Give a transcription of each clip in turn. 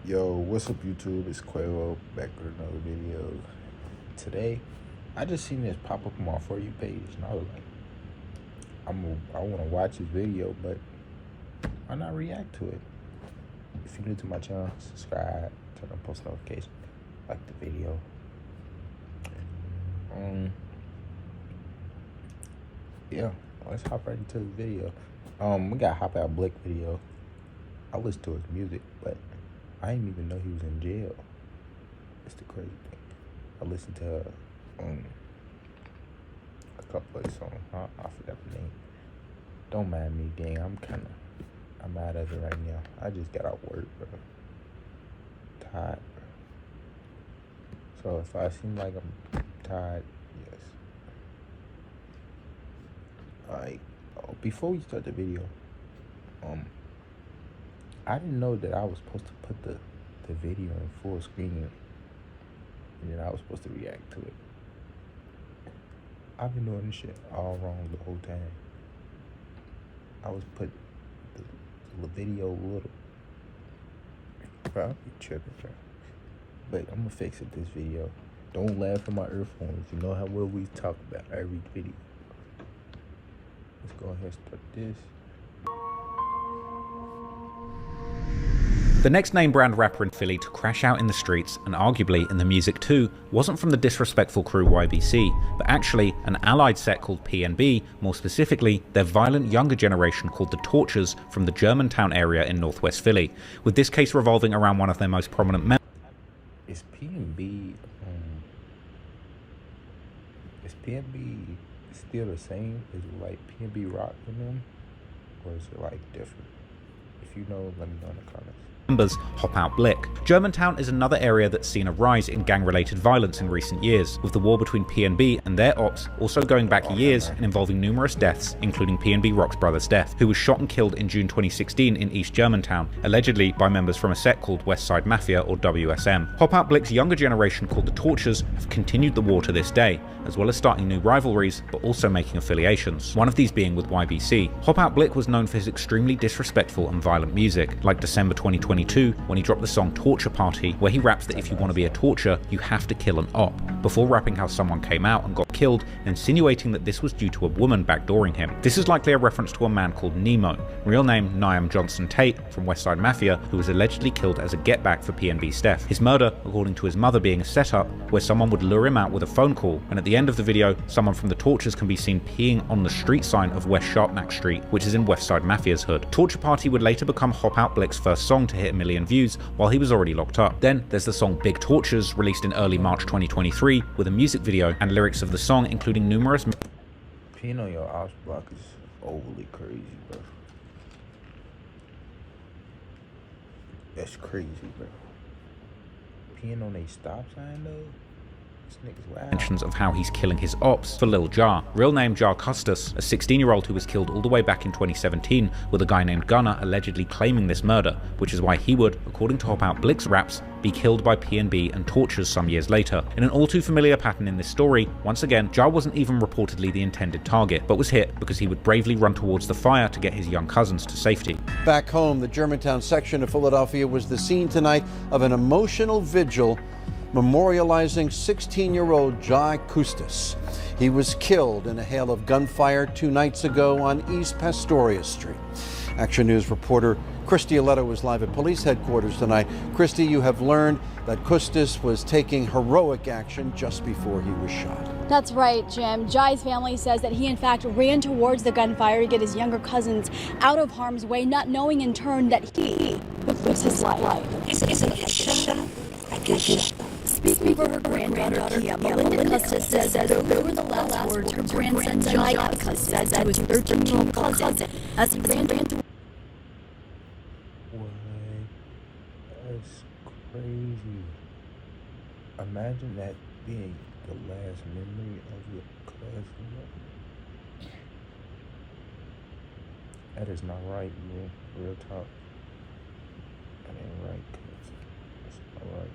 Yo, what's up YouTube? It's Quavo back with another video. Today, I just seen this pop up on my For You page and I was like, I want to watch this video, but why not react to it? If you're new to my channel, subscribe, turn on post notifications, like the video. Yeah, let's hop right into the video. We got Hop Out Blick video. I listened to his music, but I didn't even know he was in jail. That's the crazy thing. I listened to a couple of his songs. I forgot the name. Don't mind me, gang. I'm mad at it right now. I just got out work, bro. Tired, bro. So if I seem like I'm tired, yes. Alright. Before we start the video, I didn't know that I was supposed to put the video in full screen and then I was supposed to react to it. I've been doing this shit all wrong the whole time. I was put the video little. Bro, I'll be tripping, bro. But I'm gonna fix it this video. Don't laugh at my earphones. You know how well we talk about every video. Let's go ahead and start this. The next name brand rapper in Philly to crash out in the streets, and arguably in the music too, wasn't from the disrespectful crew YBC, but actually an allied set called PNB, more specifically their violent younger generation called the Tortures from the Germantown area in northwest Philly, with this case revolving around one of their most prominent members. Is PNB still the same? Is it like PNB Rock in them? Or is it like different? If you know, let me know in the comments. Hop Out Blick. Germantown is another area that's seen a rise in gang-related violence in recent years, with the war between PNB and their ops also going back years and involving numerous deaths, including PNB Rock's brother's death, who was shot and killed in June 2016 in East Germantown, allegedly by members from a set called West Side Mafia or WSM. Hop Out Blick's younger generation called the Tortures have continued the war to this day, as well as starting new rivalries, but also making affiliations, one of these being with YBC. Hop Out Blick was known for his extremely disrespectful and violent music, like December 2022 when he dropped the song Torture Party, where he raps that if you want to be a torture, you have to kill an op, before rapping how someone came out and got killed, insinuating that this was due to a woman backdooring him. This is likely a reference to a man called Nemo, real name Niam Johnson Tate from West Side Mafia, who was allegedly killed as a get-back for PNB's death. His murder, according to his mother, being a setup where someone would lure him out with a phone call, and at the end of the video, someone from the Tortures can be seen peeing on the street sign of West Sharpnack Street, which is in West Side Mafia's hood. Torture Party would later become Hop Out Blick's first song to hit 1 million views while he was already locked up. Then there's the song Big Tortures, released in early March 2023, with a music video and lyrics of the song including numerous... Peeing on your ops block is overly crazy, bro. That's crazy, bro. Peeing on a stop sign, though? This nigga's wild. Mentions of how he's killing his ops for Lil Jar, real name Jar Custis, a 16-year-old who was killed all the way back in 2017, with a guy named Gunner allegedly claiming this murder, which is why he would, according to Hop Out Blick's raps, be killed by PNB and Tortures some years later. In an all too familiar pattern in this story, once again, Jar wasn't even reportedly the intended target, but was hit because he would bravely run towards the fire to get his young cousins to safety. Back home, the Germantown section of Philadelphia was the scene tonight of an emotional vigil memorializing 16-year-old Jai Custis. He was killed in a hail of gunfire 2 nights ago on East Pastoria Street. Action News reporter Christy Aletta was live at police headquarters tonight. Christy, you have learned that Custis was taking heroic action just before he was shot. That's right, Jim. Jai's family says that he in fact ran towards the gunfire to get his younger cousins out of harm's way, not knowing in turn that he would lose his life. Isn't it a shot? I guess. Speaking for her granddaughter, Melinda Custis says that over the last words her grandson Jai Custis said to his 13-year-old cousin as he ran to... What? That's crazy. Imagine that being the last memory of your cousin. That is not right, bro. Real talk. That ain't right, cuz. That's not right.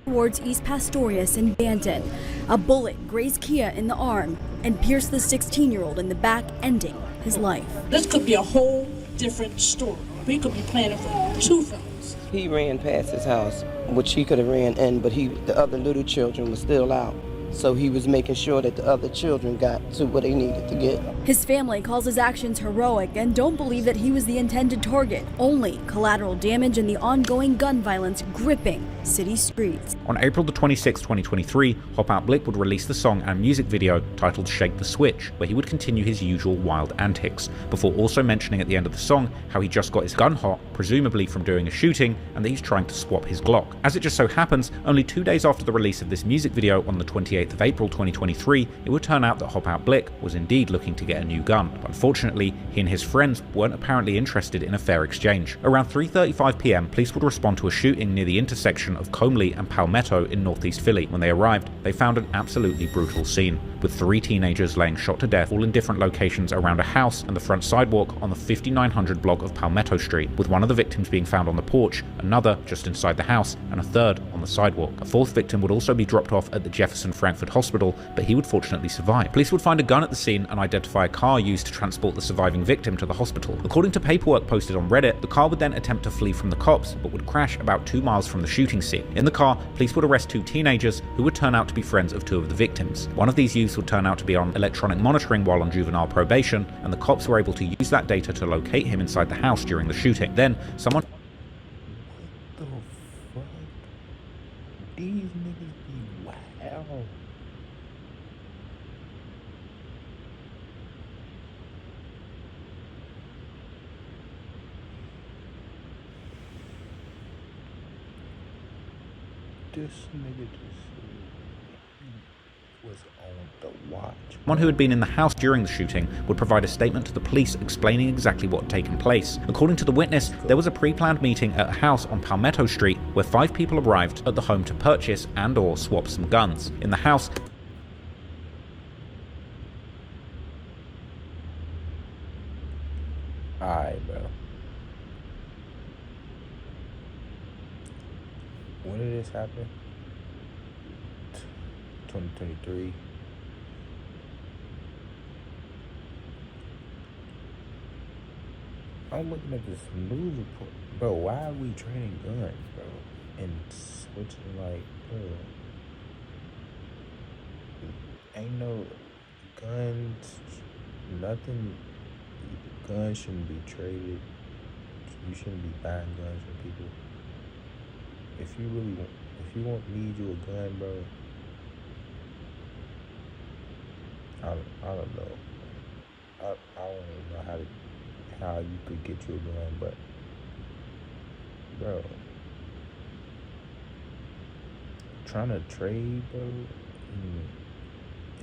Towards East Pastorius in Banton. A bullet grazed Kia in the arm and pierced the 16-year-old in the back, ending his life. This could be a whole different story. We could be planning for 2 films. house. He ran past his house, which he could have ran in, but the other little children were still out. So he was making sure that the other children got to where they needed to get. His family calls his actions heroic and don't believe that he was the intended target. Only collateral damage and the ongoing gun violence gripping city streets. On April the 26th, 2023, Hop Out Blick would release the song and music video titled Shake the Switch, where he would continue his usual wild antics, before also mentioning at the end of the song how he just got his gun hot, presumably from doing a shooting, and that he's trying to swap his Glock. As it just so happens, only 2 days after the release of this music video on the 28th of April 2023, it would turn out that Hop Out Blick was indeed looking to get a new gun, but unfortunately, he and his friends weren't apparently interested in a fair exchange. Around 3:35 PM, police would respond to a shooting near the intersection of Comley and Palmetto in northeast Philly. When they arrived, they found an absolutely brutal scene, with 3 teenagers laying shot to death, all in different locations around a house and the front sidewalk on the 5900 block of Palmetto Street, with one of the victims being found on the porch, another just inside the house, and a third on the sidewalk. A 4th victim would also be dropped off at the Jefferson Frankfurt Hospital, but he would fortunately survive. Police would find a gun at the scene and identify a car used to transport the surviving victim to the hospital. According to paperwork posted on Reddit, the car would then attempt to flee from the cops, but would crash about 2 miles from the shooting scene. In the car, police would arrest 2 teenagers who would turn out to be friends of 2 of the victims. One of these youths would turn out to be on electronic monitoring while on juvenile probation, and the cops were able to use that data to locate him inside the house during the shooting. Then, someone... What the fuck? These niggas be wild. This nigga just was on the watch. Someone who had been in the house during the shooting would provide a statement to the police explaining exactly what had taken place. According to the witness, there was a pre-planned meeting at a house on Palmetto Street where 5 people arrived at the home to purchase and/or swap some guns. In the house, Alright, bro. When did this happen? 2023. I'm looking at this news report. Bro, why are we trading guns, bro? And switching, like, bro. Ain't no guns, nothing. Guns shouldn't be traded. You shouldn't be buying guns from people. If you need you a gun, bro. I don't know. I don't know how you could get you a gun, but bro, trying to trade, bro,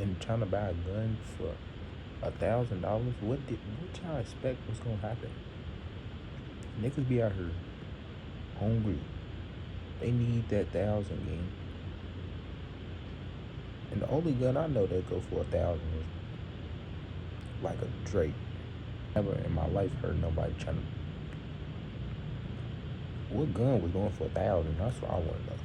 and trying to buy a gun for $1,000. What y'all expect was gonna happen? Niggas be out here hungry. They need that 1,000 game. And the only gun I know that go for 1,000 is like a Drake. Never in my life heard nobody trying to. What gun was going for 1,000? That's what I want to know.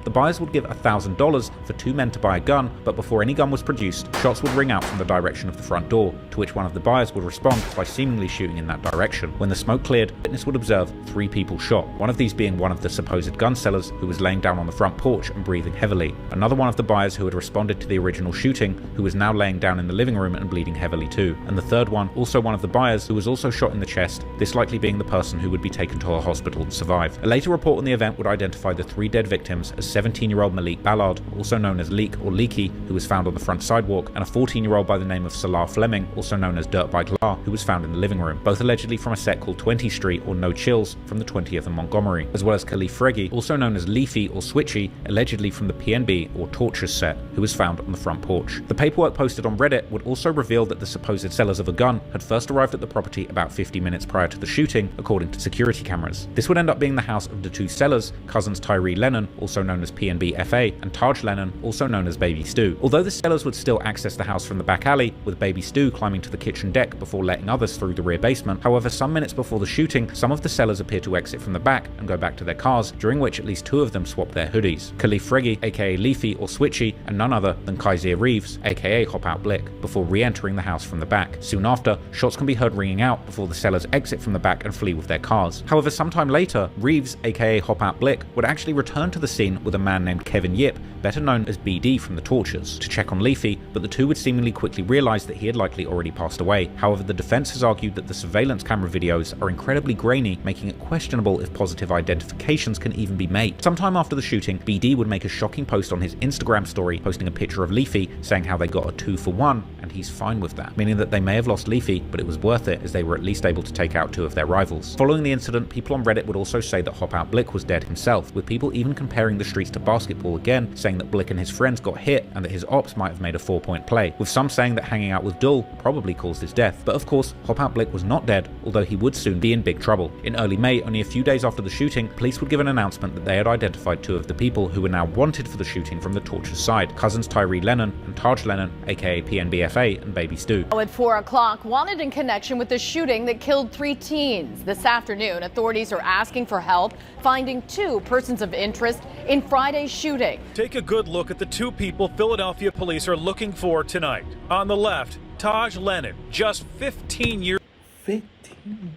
the buyers would give $1,000 for 2 men to buy a gun, but before any gun was produced, shots would ring out from the direction of the front door, to which one of the buyers would respond by seemingly shooting in that direction. When the smoke cleared, witness would observe 3 people shot, one of these being one of the supposed gun sellers who was laying down on the front porch and breathing heavily, another one of the buyers who had responded to the original shooting, who was now laying down in the living room and bleeding heavily too, and the third one, also one of the buyers, who was also shot in the chest, this likely being the person who would be taken to a hospital to survive. A later report on the event would identify the 3 dead victims as 17-year-old Malik Ballard, also known as Leek or Leaky, who was found on the front sidewalk, and a 14-year-old by the name of Salah Fleming, also known as Dirtbike La, who was found in the living room, both allegedly from a set called 20th Street or No Chills from the 20th and Montgomery, as well as Khalif Freggy, also known as Leafy or Switchy, allegedly from the PNB or Tortures set, who was found on the front porch. The paperwork posted on Reddit would also reveal that the supposed sellers of a gun had first arrived at the property about 50 minutes prior to the shooting, according to security cameras. This would end up being the house of the 2 sellers, cousins Tyree Lennon, also known known as PNB FA, and Taj Lennon, also known as Baby Stu. Although the sellers would still access the house from the back alley, with Baby Stu climbing to the kitchen deck before letting others through the rear basement, however, some minutes before the shooting, some of the sellers appear to exit from the back and go back to their cars, during which at least 2 of them swap their hoodies. Khalif Fregi, aka Leafy or Switchy, and none other than Kaiser Reeves, aka Hop Out Blick, before re-entering the house from the back. Soon after, shots can be heard ringing out before the sellers exit from the back and flee with their cars. However, sometime later, Reeves, aka Hop Out Blick, would actually return to the scene with a man named Kevin Yip, better known as BD from the Tortures, to check on Leafy, but the two would seemingly quickly realise that he had likely already passed away. However, the defence has argued that the surveillance camera videos are incredibly grainy, making it questionable if positive identifications can even be made. Sometime after the shooting, BD would make a shocking post on his Instagram story, posting a picture of Leafy, saying how they got a 2-for-1, and he's fine with that, meaning that they may have lost Leafy, but it was worth it as they were at least able to take out 2 of their rivals. Following the incident, people on Reddit would also say that Hop Out Blick was dead himself, with people even comparing the streets to basketball again, saying that Blick and his friends got hit and that his ops might have made a 4-point play, with some saying that hanging out with Dull probably caused his death. But of course, Hop Out Blick was not dead, although he would soon be in big trouble. In early May, only a few days after the shooting, police would give an announcement that they had identified 2 of the people who were now wanted for the shooting from the Tortures side, cousins Tyree Lennon and Taj Lennon, aka PNB FA and Baby Stu. At 4 o'clock, wanted in connection with the shooting that killed 3 teens. This afternoon, authorities are asking for help finding 2 persons of interest in Friday's shooting. Take a good look at the 2 people Philadelphia police are looking for tonight. On the left, Taj Lennon, just 15 years. 15?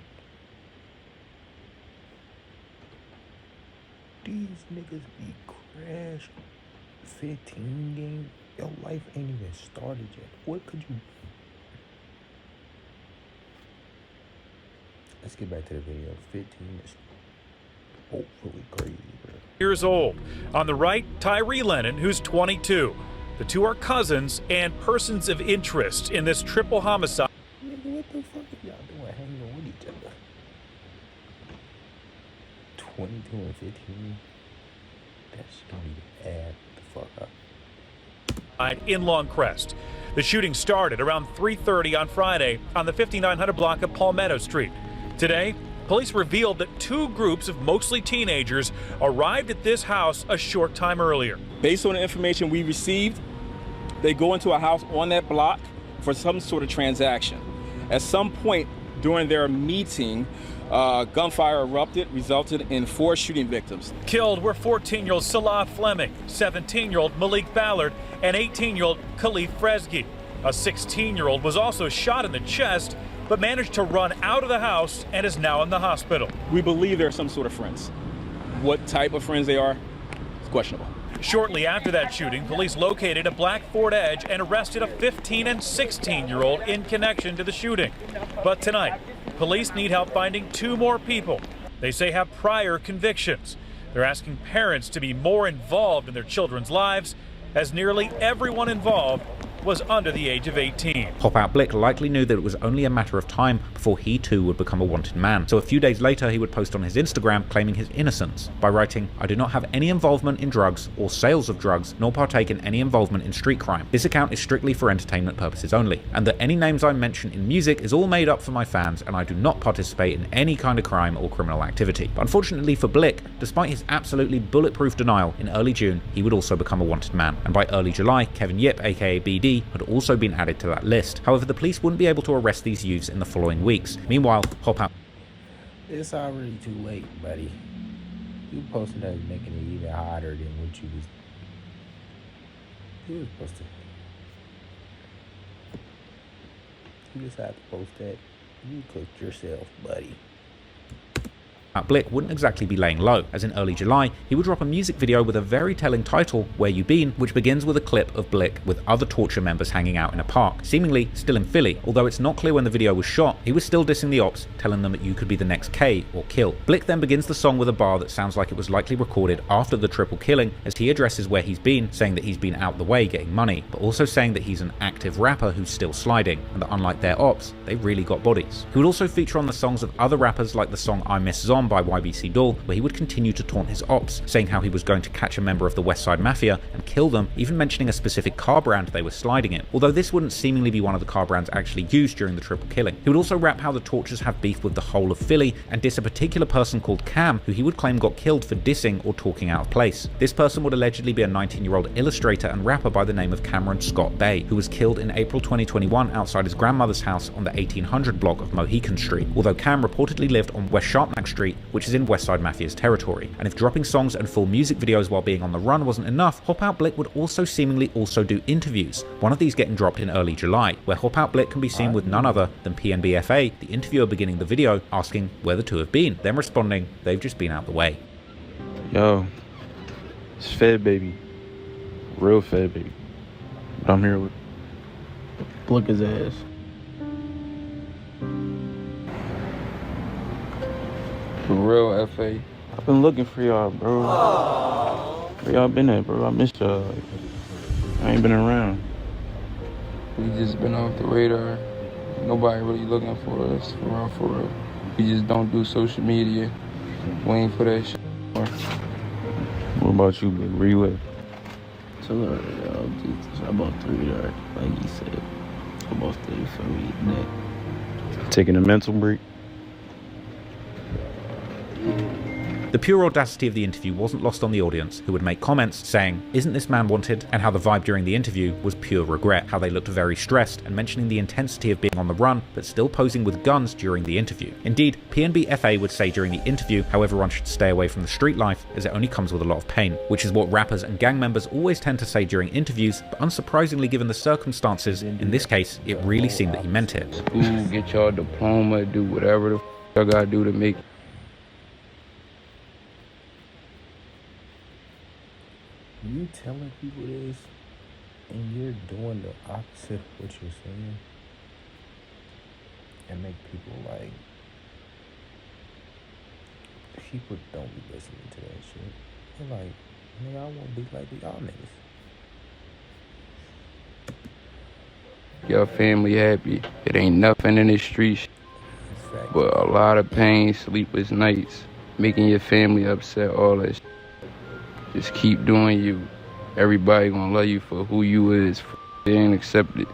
These niggas be crashed. 15 games. Your life ain't even started yet. What could you... Let's get back to the video. 15 is hopefully crazy, bro. Years old. On the right, Tyree Lennon, who's 22. The 2 are cousins and persons of interest in this triple homicide. Nigga, what the fuck are y'all doing hanging with each other? 22 and 15? That shit don't even add the fuck up. In Longcrest. The shooting started around 3:30 on Friday on the 5900 block of Palmetto Street. Today, police revealed that 2 groups of mostly teenagers arrived at this house a short time earlier. Based on the information we received, they go into a house on that block for some sort of transaction. At some point during their meeting, gunfire erupted, resulted in 4 shooting victims. Killed were 14-year-old Salah Fleming, 17-year-old Malik Ballard, and 18-year-old Khalif Fregi. A 16-year-old was also shot in the chest, but managed to run out of the house and is now in the hospital. We believe they're some sort of friends. What type of friends they are is questionable. Shortly after that shooting, police located a black Ford Edge and arrested a 15 and 16-year-old in connection to the shooting. But tonight, police need help finding 2 more people they say have prior convictions. They're asking parents to be more involved in their children's lives, as nearly everyone involved was under the age of 18. Hop Out Blick likely knew that it was only a matter of time before he too would become a wanted man. So a few days later, he would post on his Instagram claiming his innocence by writing, "I do not have any involvement in drugs or sales of drugs, nor partake in any involvement in street crime. This account is strictly for entertainment purposes only, and that any names I mention in music is all made up for my fans, and I do not participate in any kind of crime or criminal activity." But unfortunately for Blick, despite his absolutely bulletproof denial, in early June, he would also become a wanted man. And by early July, Kevin Yip, aka BD, had also been added to that list. However, the police wouldn't be able to arrest these youths in the following weeks. Meanwhile, Hop Out... It's already too late, buddy. You posting that is making it even harder than what you was... You was supposed to... You decided to post that. You cooked yourself, buddy. Blick wouldn't exactly be laying low, as in early July, he would drop a music video with a very telling title, Where You Been, which begins with a clip of Blick with other Torture members hanging out in a park, seemingly still in Philly. Although it's not clear when the video was shot, he was still dissing the ops, telling them that you could be the next K or kill. Blick then begins the song with a bar that sounds like it was likely recorded after the triple killing, as he addresses where he's been, saying that he's been out the way getting money, but also saying that he's an active rapper who's still sliding, and that unlike their ops, they really got bodies. He would also feature on the songs of other rappers like the song I Miss Zom, on by YBC Doll, where he would continue to taunt his ops, saying how he was going to catch a member of the West Side Mafia and kill them, even mentioning a specific car brand they were sliding in, although this wouldn't seemingly be one of the car brands actually used during the triple killing. He would also rap how the Tortures have beef with the whole of Philly and diss a particular person called Cam, who he would claim got killed for dissing or talking out of place. This person would allegedly be a 19-year-old illustrator and rapper by the name of Cameron Scott Bay, who was killed in April 2021 outside his grandmother's house on the 1800 block of Mohican Street, although Cam reportedly lived on West Sharpnack Street, which is in West Side Mafia's territory. And if dropping songs and full music videos while being on the run wasn't enough, Hop Out Blick would also seemingly do interviews, one of these getting dropped in early July, where Hop Out Blick can be seen with none other than PNB FA, the interviewer beginning the video, asking where the two have been, then responding, they've just been out the way. Yo, it's Fed Baby. Real Fed Baby. But I'm here with Blick his ass. The real FA. I've been looking for y'all, bro. Where y'all been at, bro? I missed y'all. I ain't been around. We just been off the radar. Nobody really looking for us, for real. We just don't do social media. We ain't for that shit anymore. What about you, Blick? Where you at? So, I bought 3 yards, like he said. I bought 3 for me today. Taking a mental break. The pure audacity of the interview wasn't lost on the audience, who would make comments saying, "Isn't this man wanted?" and how the vibe during the interview was pure regret, how they looked very stressed, and mentioning the intensity of being on the run but still posing with guns during the interview. Indeed, PNB FA would say during the interview how everyone should stay away from the street life as it only comes with a lot of pain, which is what rappers and gang members always tend to say during interviews, but unsurprisingly given the circumstances, in this case, it really seemed that he meant it. School, get your diploma, do whatever the y'all gotta do to make. You telling people this and you're doing the opposite of what you're saying and make people like, people don't be listening to that shit. They're like, nigga, I won't be like y'all niggas. Your family happy. It ain't nothing in the streets but a lot of pain, sleepless nights, making your family upset, all that shit. Just keep doing you. Everybody gonna love you for who you is. They ain't accept it.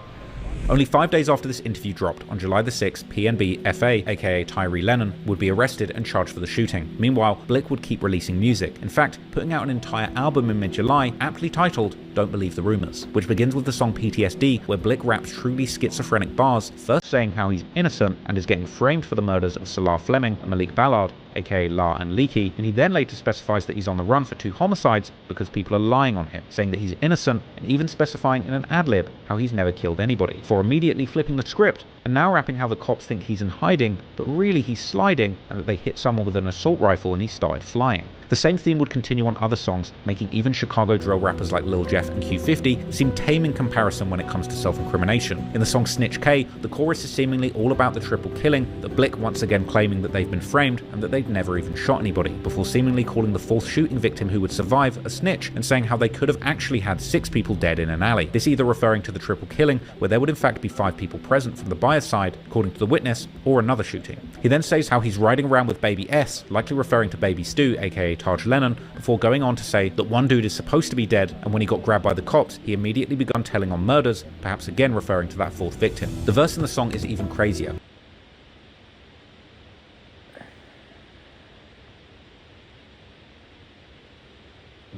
Only 5 days after this interview dropped, on July the 6th, PNB FA, aka Tyree Lennon, would be arrested and charged for the shooting. Meanwhile, Blick would keep releasing music, in fact, putting out an entire album in mid-July, aptly titled Don't Believe the Rumors, which begins with the song PTSD, where Blick raps truly schizophrenic bars, first saying how he's innocent and is getting framed for the murders of Salah Fleming and Malik Ballard, aka La and Leaky, and he then later specifies that he's on the run for 2 homicides because people are lying on him, saying that he's innocent, and even specifying in an ad-lib how he's never killed anybody, before immediately flipping the script and now rapping how the cops think he's in hiding, but really he's sliding, and that they hit someone with an assault rifle and he started flying. The same theme would continue on other songs, making even Chicago drill rappers like Lil Jeff and Q50 seem tame in comparison when it comes to self-incrimination. In the song Snitch K, the chorus is seemingly all about the triple killing, that Blick once again claiming that they've been framed and that they've never even shot anybody, before seemingly calling the 4th shooting victim who would survive a snitch, and saying how they could have actually had 6 people dead in an alley. This either referring to the triple killing, where there would in fact be 5 people present from the buyer's side, according to the witness, or another shooting. He then says how he's riding around with Baby S, likely referring to Baby Stu, aka Taj Lennon, before going on to say that one dude is supposed to be dead, and when he got grabbed by the cops, he immediately begun telling on murders, perhaps again referring to that 4th victim. The verse in the song is even crazier.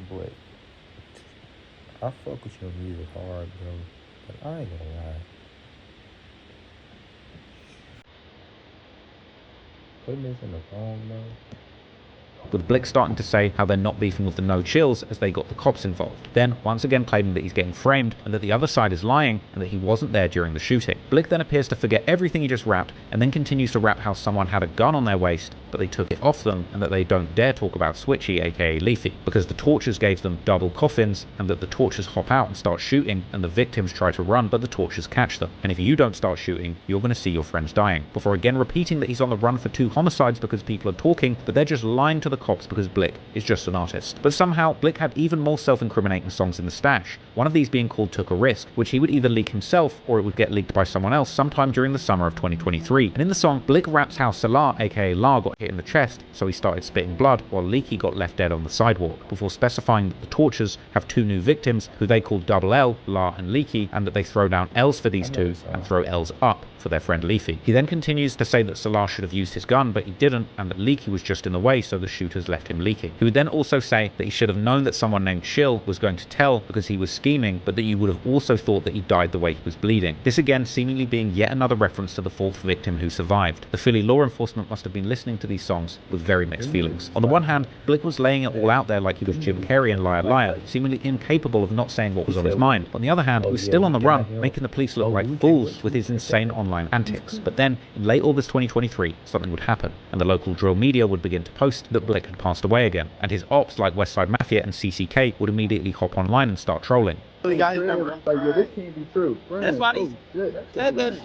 Boy, I fuck with your music hard, bro, but I ain't gonna lie. Putting this in the phone, though. With Blick starting to say how they're not beefing with the No Chills as they got the cops involved. Then, once again claiming that he's getting framed and that the other side is lying and that he wasn't there during the shooting. Blick then appears to forget everything he just rapped and then continues to rap how someone had a gun on their waist but they took it off them, and that they don't dare talk about Switchy, aka Leafy, because the Tortures gave them double coffins, and that the Tortures hop out and start shooting and the victims try to run but the Tortures catch them. And if you don't start shooting, you're going to see your friends dying. Before again repeating that he's on the run for 2 homicides because people are talking, but they're just lying to the cops because Blick is just an artist. But somehow, Blick had even more self-incriminating songs in the stash, one of these being called Took a Risk, which he would either leak himself or it would get leaked by someone else sometime during the summer of 2023. And in the song, Blick raps how Salah, aka La, got hit hit in the chest, so he started spitting blood, while Leakey got left dead on the sidewalk, before specifying that the tortures have two new victims, who they call Double L, La and Leakey, and that they throw down L's for these two, and throw L's up for their friend Leafy. He then continues to say that Salah should have used his gun, but he didn't, and that Leakey was just in the way, so the shooters left him leaking. He would then also say that he should have known that someone named Shill was going to tell because he was scheming, but that you would have also thought that he died the way he was bleeding. This again seemingly being yet another reference to the fourth victim who survived. The Philly law enforcement must have been listening to these songs with very mixed feelings. On the one hand, Blick was laying it all out there like he was Jim Carrey in Liar Liar, seemingly incapable of not saying what was on his mind. On the other hand, he was still on the run, making the police look like fools with his insane online antics. But then, in late August 2023, something would happen, and the local drill media would begin to post that Blick had passed away again, and his ops like Westside Mafia and CCK would immediately hop online and start trolling. This can't be true. That's why they said that.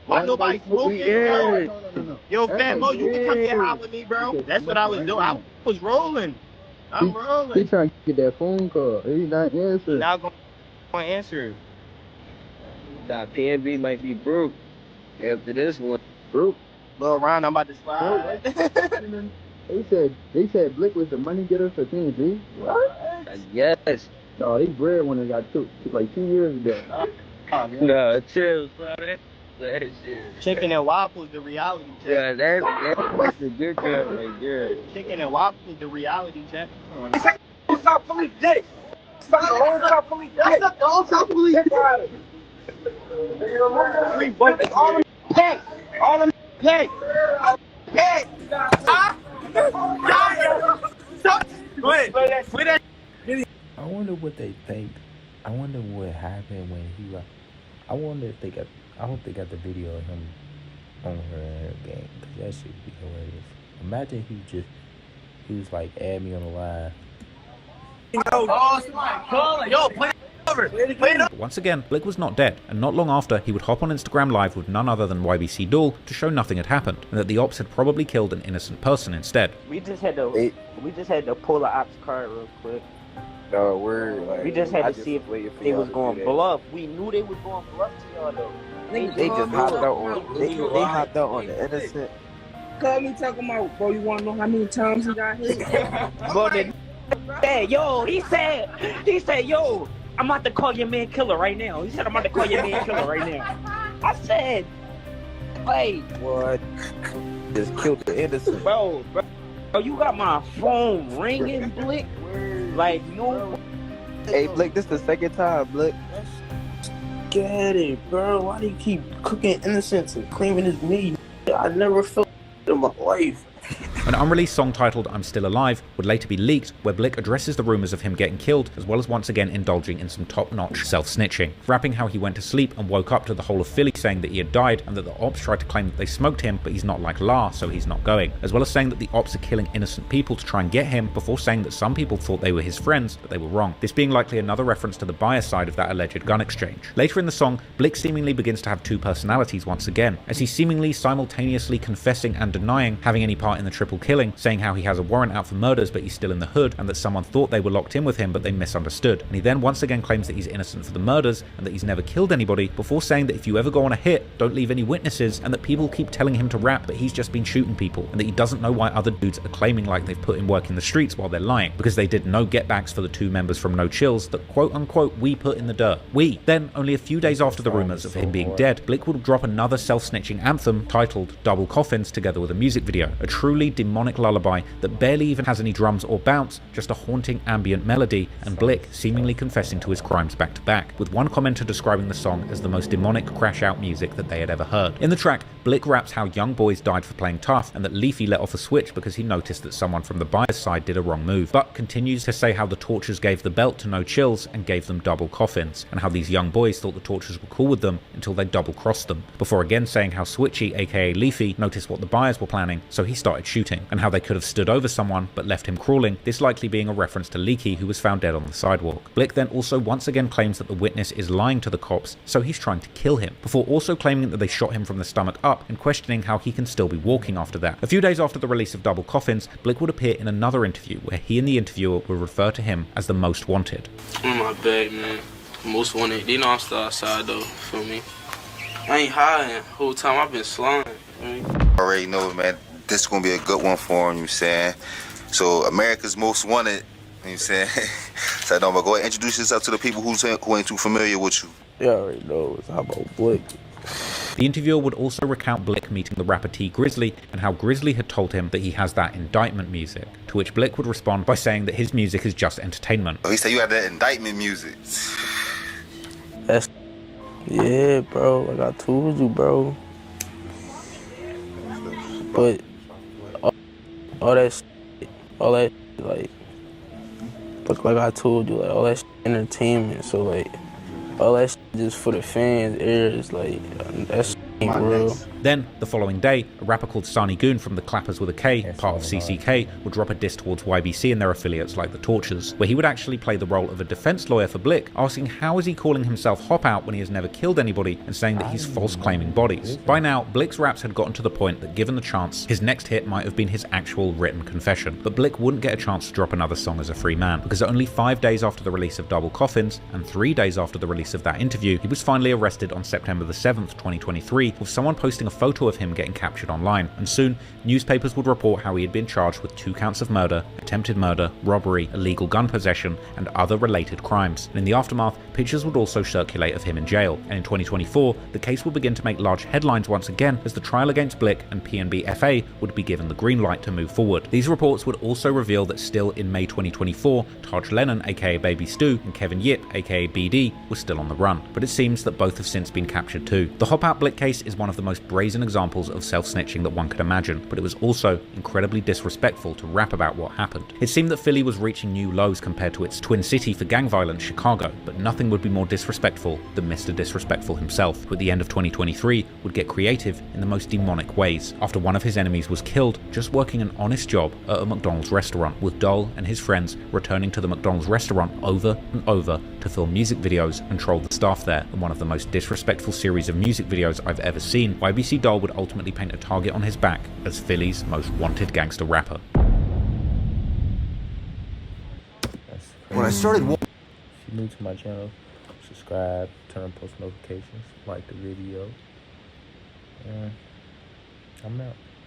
Why nobody smoking? Yo, Fat Mo, you can come here and holler with me, bro. That's what I was doing. I was rolling. I'm rolling. He trying to get that phone call. He's not answering. Not going to answer. That PNB might be broke after this one. Broke. Lil Ron, I'm about to slide. They said Blick was the money getter for PNB. What? Yes. No, he bred when he got took like 2 years ago. No, chill, son. Chicken and waffles, the reality check. Yeah, that's a good guy right there. Chicken and waffles, the reality check. Stop police dick. Stop police dick. Stop police dick. All them pay. All them pay. Pay. Go ahead. I wonder what they think. I wonder what happened when he. I wonder if they got. I hope they got the video of him on her game, because that shit would be hilarious. Imagine he was like, add me on the line. Oh, somebody call it. Yo, play it over. Play it over. Once again, Blick was not dead, and not long after, he would hop on Instagram Live with none other than YBC Duel to show nothing had happened, and that the ops had probably killed an innocent person instead. We just had to pull the ops card real quick. No, we just had to see if they was going to bluff. We knew they was going to bluff to y'all though. They just hopped out on. They hopped out on the innocent. Call me talking about, bro. You want to know how many times he got hit? Hey, yo, he said, yo, I'm about to call your man killer right now. He said, I'm about to call your man killer right now. I said, wait. What? Just killed the innocent. Bro, you got my phone ringing, Blick. Like, no. Hey, Blick, this the second time, Blick. Get it, bro. Why do you keep cooking innocents and claiming it's me? I never felt in my life. An unreleased song titled I'm Still Alive would later be leaked, where Blick addresses the rumours of him getting killed, as well as once again indulging in some top-notch self-snitching, rapping how he went to sleep and woke up to the whole of Philly saying that he had died, and that the ops tried to claim that they smoked him, but he's not like La, so he's not going, as well as saying that the ops are killing innocent people to try and get him, before saying that some people thought they were his friends, but they were wrong, this being likely another reference to the bias side of that alleged gun exchange. Later in the song, Blick seemingly begins to have two personalities once again, as he's seemingly simultaneously confessing and denying having any part in the triple killing, saying how he has a warrant out for murders but he's still in the hood, and that someone thought they were locked in with him but they misunderstood. And he then once again claims that he's innocent for the murders and that he's never killed anybody, before saying that if you ever go on a hit, don't leave any witnesses, and that people keep telling him to rap but he's just been shooting people, and that he doesn't know why other dudes are claiming like they've put in work in the streets while they're lying, because they did no get backs for the two members from No Chills that quote unquote we put in the dirt. We. Then, only a few days after the rumours of him being dead, Blick would drop another self-snitching anthem titled Double Coffins together with a music video, a truly demonic lullaby that barely even has any drums or bounce, just a haunting ambient melody, and Blick seemingly confessing to his crimes back to back, with one commenter describing the song as the most demonic crash-out music that they had ever heard. In the track, Blick raps how young boys died for playing tough, and that Leafy let off a switch because he noticed that someone from the buyer's side did a wrong move, but continues to say how the Tortures gave the belt to No Chills and gave them double coffins, and how these young boys thought the Tortures were cool with them until they double-crossed them, before again saying how Switchy, aka Leafy, noticed what the buyers were planning, so he started shooting, and how they could have stood over someone but left him crawling, this likely being a reference to Leakey, who was found dead on the sidewalk. Blick then also once again claims that the witness is lying to the cops, so he's trying to kill him, before also claiming that they shot him from the stomach up and questioning how he can still be walking after that. A few days after the release of Double Coffins, Blick would appear in another interview where he and the interviewer would refer to him as the Most Wanted. I'm my bag, man. Most Wanted. They know I'm still outside though, feel me? I ain't hiding. Whole time I've been slime. Already know, man. this is gonna be a good one for him, you know what I'm saying? So America's Most Wanted, you know what I'm saying? So no, but go ahead, introduce yourself to the people who ain't too familiar with you. Yeah, I already know. It's how about Blick. The interviewer would also recount Blick meeting the rapper T Grizzly and how Grizzly had told him that he has that indictment music, to which Blick would respond by saying that his music is just entertainment. Oh, he said you have that indictment music. That's... Yeah, bro. Like I told you, bro. But all that shit, like I told you, like all that shit entertainment. So like all that shit just for the fans' ears, like that shit ain't real. Then, the following day, a rapper called Sani Goon from the Clappers with a K, part of CCK, would drop a diss towards YBC and their affiliates like the Tortures, where he would actually play the role of a defense lawyer for Blick, asking how is he calling himself Hop Out when he has never killed anybody, and saying that he's false claiming bodies. By now, Blick's raps had gotten to the point that given the chance, his next hit might have been his actual written confession. But Blick wouldn't get a chance to drop another song as a free man, because only 5 days after the release of Double Coffins, and 3 days after the release of that interview, he was finally arrested on September the 7th, 2023, with someone posting a photo of him getting captured online, and soon newspapers would report how he had been charged with 2 counts of murder, attempted murder, robbery, illegal gun possession, and other related crimes. And in the aftermath, pictures would also circulate of him in jail, and in 2024, the case would begin to make large headlines once again as the trial against Blick and PNB FA would be given the green light to move forward. These reports would also reveal that still in May 2024, Taj Lennon aka Baby Stu and Kevin Yip aka BD were still on the run, but it seems that both have since been captured too. The Hop Out Blick case is one of the most brazen examples of self-snitching that one could imagine, but it was also incredibly disrespectful to rap about what happened. It seemed that Philly was reaching new lows compared to its twin city for gang violence, Chicago, but nothing would be more disrespectful than Mr. Disrespectful himself, who at the end of 2023 would get creative in the most demonic ways, after one of his enemies was killed just working an honest job at a McDonald's restaurant, with Doll and his friends returning to the McDonald's restaurant over and over to film music videos and troll the staff there. In one of the most disrespectful series of music videos I've ever seen, YBC Doll would ultimately paint a target on his back as Philly's most wanted gangster rapper. When I started, if you're new to my channel, subscribe, turn on post notifications, like the video, and I'm out.